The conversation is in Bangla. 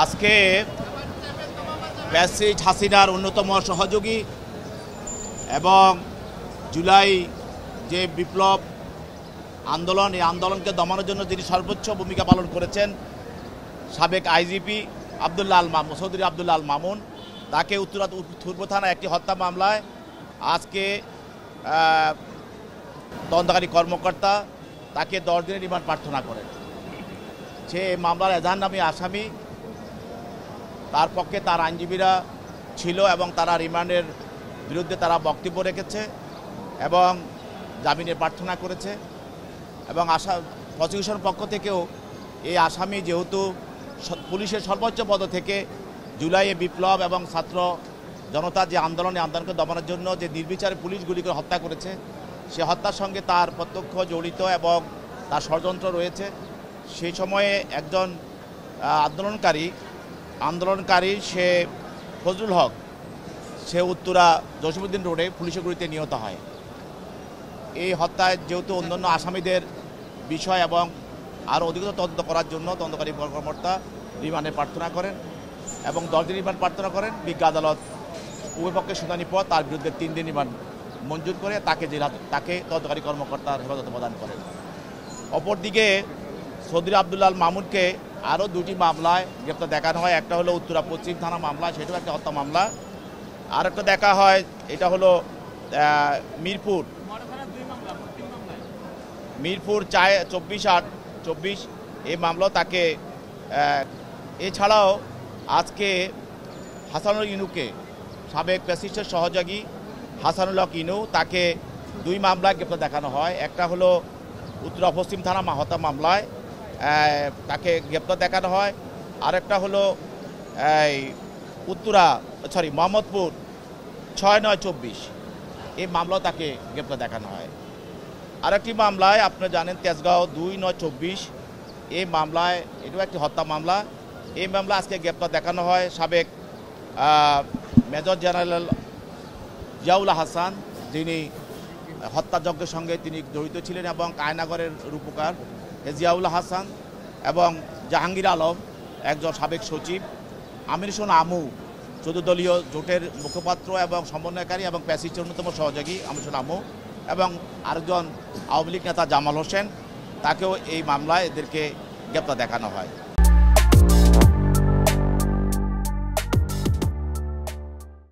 আজকে ফ্যাসিস্ট হাসিনার অন্যতম সহযোগী এবং জুলাই যে বিপ্লব আন্দোলন, এই আন্দোলনকে দমানোর জন্য যিনি সর্বোচ্চ ভূমিকা পালন করেছেন সাবেক আইজিপি চৌধুরী আবদুল্লাহ আল মামুন, তাকে উত্তরা পূর্ব থানায় একটি হত্যা মামলায় আজকে তদন্তকারী কর্মকর্তা তাকে 10 দিনের রিমান্ড প্রার্থনা করেন। সে মামলার এজাহারনামী আসামি, তার পক্ষে তার আইনজীবীরা ছিল এবং তারা রিমান্ডের বিরুদ্ধে তারা বক্তব্য রেখেছে এবং জামিনের প্রার্থনা করেছে। এবং প্রসিকিউশন পক্ষ থেকেও এই আসামি যেহেতু পুলিশের সর্বোচ্চ পদ থেকে জুলাইয়ে বিপ্লব এবং ছাত্র জনতার যে আন্দোলনকে দমানোর জন্য যে নির্বিচারে পুলিশগুলিকে হত্যা করেছে, সে হত্যার সঙ্গে তার প্রত্যক্ষ জড়িত এবং তার ষড়যন্ত্র রয়েছে। সেই সময়ে একজন আন্দোলনকারী সে ফজলুল হক, সে উত্তরা জসিমউদ্দিন রোডে পুলিশের গুলিতে নিহত হয়। এই হত্যায় যেহেতু অন্যান্য আসামিদের বিষয় এবং আরও অধিকতর তদন্ত করার জন্য তদন্তকারী কর্মকর্তা রিমান্ডের প্রার্থনা করেন এবং 10 দিন রিমান্ড প্রার্থনা করেন। বিজ্ঞ আদালত উভয়পক্ষের শুনানি পর তার বিরুদ্ধে 3 দিন রিমান্ড মঞ্জুর করে তাকে তদন্তকারী কর্মকর্তার হেফাজতে প্রদান করেন। অপরদিকে চৌধুরী আবদুল্লাহ আল মামুনকে আরও 2টি মামলায় গ্রেপ্তার দেখানো হয়। একটা হলো উত্তরা পশ্চিম থানা মামলা, সেটাও একটা হত্যা মামলা। আর একটা দেখা হয়, এটা হলো মিরপুর 24/24 এই মামলাও তাকে। এছাড়াও আজকে হাসানুল ইনুকে, সাবেক ফ্যাসিস্টের সহযোগী হাসানুল হক ইনু, তাকে 2 মামলায় গ্রেপ্তার দেখানো হয়। একটা হলো উত্তরা পশ্চিম থানা হত্যা মামলায় তাকে গ্রেপ্তার দেখানো হয়। আরেকটা হলো মোহাম্মদপুর 6/9/24 এই মামলাও তাকে গ্রেপ্তার দেখানো হয়। আরেকটি মামলায় আপনারা জানেন তেজগাঁও 2/9/24 এই মামলায়, এটাও একটি হত্যা মামলা। এই মামলা আজকে গ্রেপ্তার দেখানো হয় সাবেক মেজর জেনারেল জিয়াউল হাসান, যিনি হত্যাযজ্ঞের সঙ্গে তিনি জড়িত ছিলেন, এবং আয়নাগরের রূপকার জিয়াউল হাসান এবং জাহাঙ্গীর আলম, একজন সাবেক সচিব, আমির হোসেন আমু, 14 দলীয় জোটের মুখপাত্র এবং সমন্বয়কারী এবং ফ্যাসিস্টের অন্যতম সহযোগী আমির হোসেন আমু, এবং আরেকজন আওয়ামী লীগ নেতা জামাল হোসেন, তাকেও এই মামলায় এদেরকে গ্রেপ্তার দেখানো হয়।